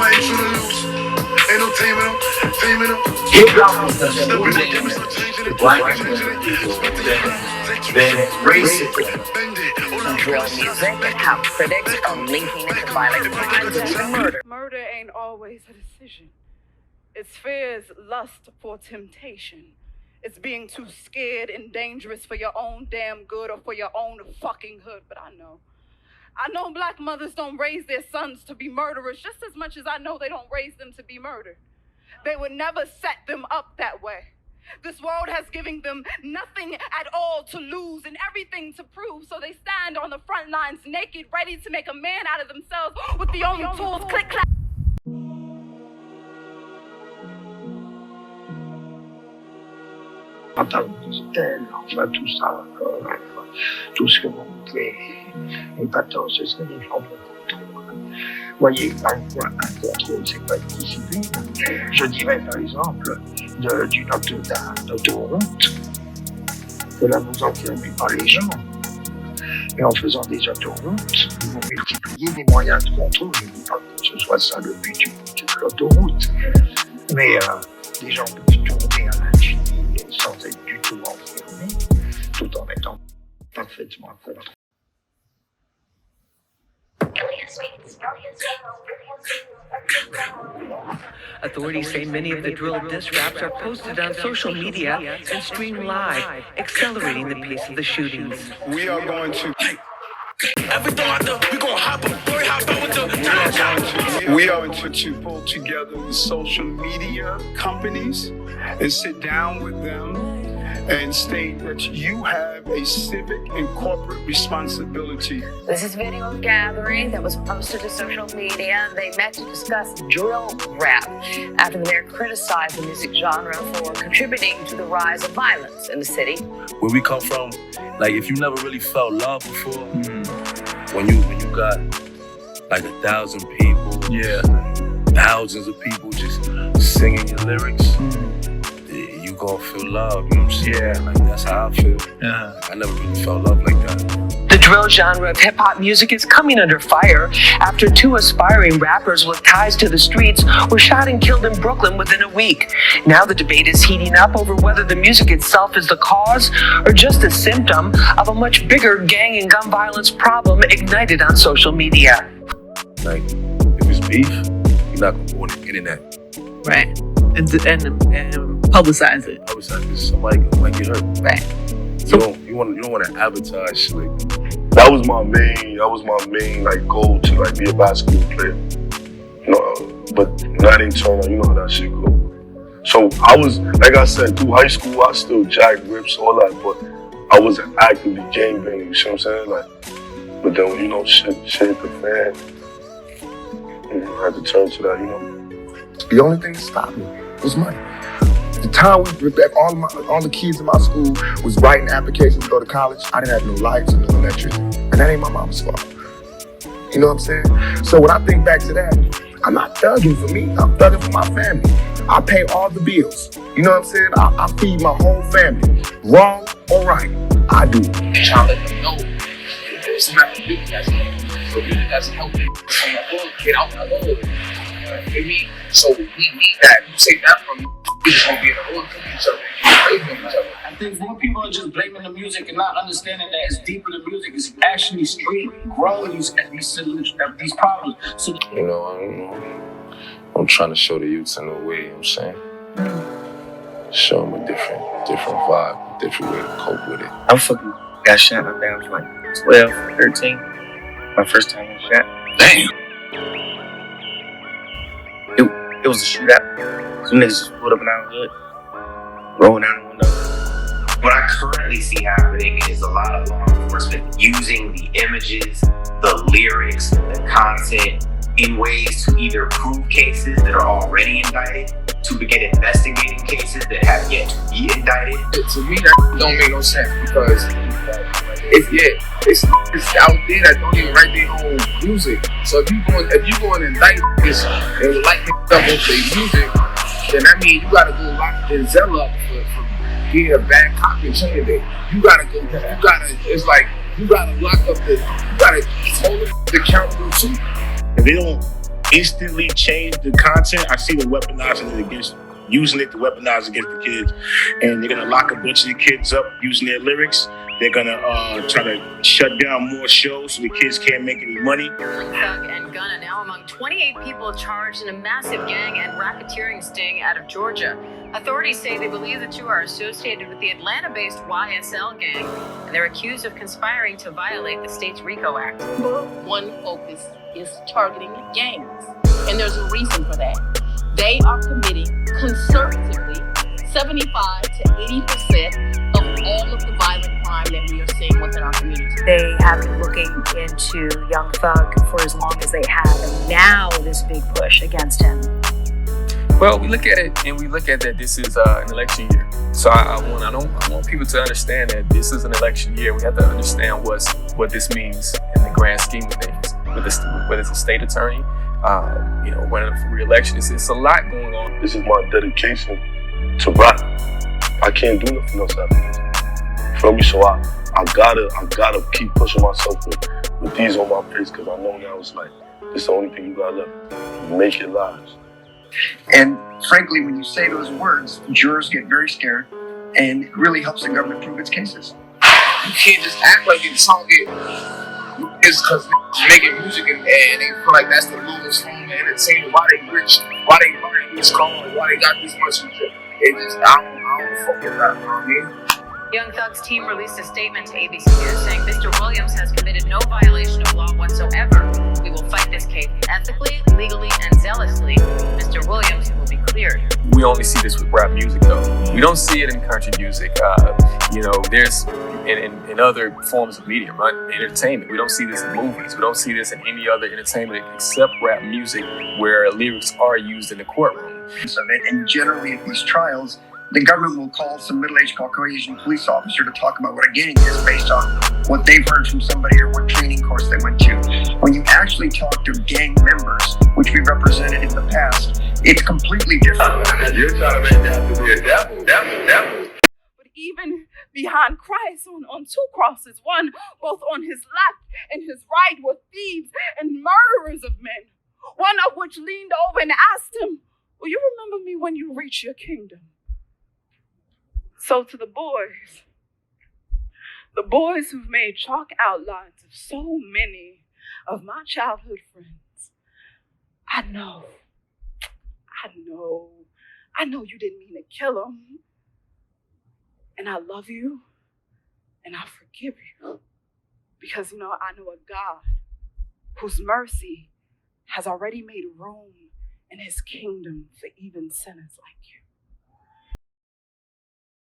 fights on the loose. Ain't no taming them, taming them. The black then racist. Drill music and how critics are linking it to violent crimes and even murder. Murder ain't always a decision. It's fear's lust for temptation. It's being too scared and dangerous for your own damn good or for your own fucking hood. But I know black mothers don't raise their sons to be murderers just as much as I know they don't raise them to be murdered. They would never set them up that way. This world has given them nothing at all to lose and everything to prove, so they stand on the front lines naked, ready to make a man out of themselves with the only tools, click, clack. Enfin tout ça, tout ce que vous montrez est pas tant, c'est ce que les gens vont contrôler. Voyez, parfois, un contrôle, c'est pas une discipline. Je dirais par exemple d'une autoroute, que là vous enfermez pas les gens. Et en faisant des autoroutes, vous multipliez les moyens de contrôle. Je ne dis pas que ce soit ça le but de l'autoroute. Mais les gens peuvent tourner à l'infini sans être du tout enfermés, tout en étant parfaitement contre. Authorities say many of the drill diss raps are posted on social media and streamed live, accelerating the pace of the shootings. We are going to... Everything I do, we gon' hop up, boy, hop out with the... We are going to pull together the social media companies and sit down with them and state that you have a civic and corporate responsibility. This is video gathering that was posted to social media. They met to discuss drill rap after the mayor criticized the music genre for contributing to the rise of violence in the city. Where we come from, like if you never really felt love before, when you got like 1,000 people, thousands of people just singing your lyrics, you gonna feel love, you know what I'm saying? Yeah. Like that's how I feel. Yeah. I never really felt love like that. The drill genre of hip-hop music is coming under fire after 2 aspiring rappers with ties to the streets were shot and killed in Brooklyn within a week. Now the debate is heating up over whether the music itself is the cause or just a symptom of a much bigger gang and gun violence problem ignited on social media. Like, if it's beef, you're not gonna go on the internet. Right. And publicize it. Publicize it. Somebody might get hurt. Right. You don't want to advertise shit like that. That was my main like goal to like be a basketball player. You know, but that didn't turn out. You know how that shit go. So I was, like I said, through high school, I still jacked rips, all that, but I wasn't actively gang banging. You see what I'm saying? Like, but then you know, shit hit the fan. And I had to turn to that. You know. The only thing that stopped me was money. The time all the kids in my school was writing applications to go to college. I didn't have no lights and no electricity. And that ain't my mama's fault. You know what I'm saying? So when I think back to that, I'm not thugging for me, I'm thugging for my family. I pay all the bills. You know what I'm saying? I feed my whole family. Wrong or right, I do. And trying to let them know it's not the big guys. So we have to help them get out the hood. You know what I mean? So we need that. You take that from me. We just gonna be in the hood from each other. I think more people are just blaming the music and not understanding that it's deeper than music. It's actually straight growing these problems. So you know, I'm trying to show the youths in a way. You know what I'm saying, show them a different vibe, a different way to cope with it. I fucking got shot when I was like 12, 13. My first time I shot. Damn. It was a shootout. Some niggas just pulled up in our hood, rolled down the window. What I currently see happening is a lot of law enforcement using the images, the lyrics, the content in ways to either prove cases that are already indicted, to begin investigating cases that have yet to be indicted. To me, that don't make no sense because it's out there that don't even write their own music. So if you go and indict this and light up on their music, then that means you gotta go lock Denzel up for being a bad cop and candidate. It's like you gotta lock up you gotta hold them accountable too. If they don't instantly change the content, I see them weaponizing it against, using it to weaponize against the kids. And they're gonna lock a bunch of the kids up using their lyrics. They're gonna try to shut down more shows so the kids can't make any money. Thug and Gunna now among 28 people charged in a massive gang and racketeering sting out of Georgia. Authorities say they believe the two are associated with the Atlanta-based YSL gang, and they're accused of conspiring to violate the state's RICO Act. One focus is targeting gangs, and there's a reason for that. They are committing conservatively 75 to 80% of all of the violent crime that we are seeing within our community. They have been looking into Young Thug for as long as they have, and now this big push against him. Well, we look at it and we look at that this is an election year. So I want people to understand that this is an election year. We have to understand what this means in the grand scheme of things. Whether it's a state attorney, running for re-election, it's a lot going on. This is my dedication to rap. I can't do nothing else after this. Feel me? So I gotta keep pushing myself with these on my face, because I know now it's like this is the only thing you got left. Make it lives. And frankly, when you say those words, jurors get very scared, and it really helps the government prove its cases. You can't just act like it's target just because making music and they feel like that's the lowest form of entertainment. Why they rich? Why they running this car? Why they got this much music? It just, I don't fuck with that, you know what I mean? Young Thug's team released a statement to ABC News saying Mr. Williams has committed no violation of law whatsoever. We will fight this case ethically, legally, and zealously. Mr. Williams will be cleared. We only see this with rap music, though. We don't see it in country music. There's in other forms of media, right? Entertainment. We don't see this in movies. We don't see this in any other entertainment except rap music, where lyrics are used in the courtroom. And generally at these trials, the government will call some middle-aged Caucasian police officer to talk about what a gang is based on what they've heard from somebody or what training course they went to. When you actually talk to gang members, which we represented in the past, it's completely different. You're trying to make that to be a devil. But even behind Christ on two crosses, one both on his left and his right, were thieves and murderers of men, one of which leaned over and asked him, "Will you remember me when you reach your kingdom?" So to the boys who've made chalk outlines of so many of my childhood friends, I know you didn't mean to kill them. And I love you, and I forgive you. Because, I know a God whose mercy has already made room in his kingdom for even sinners like you.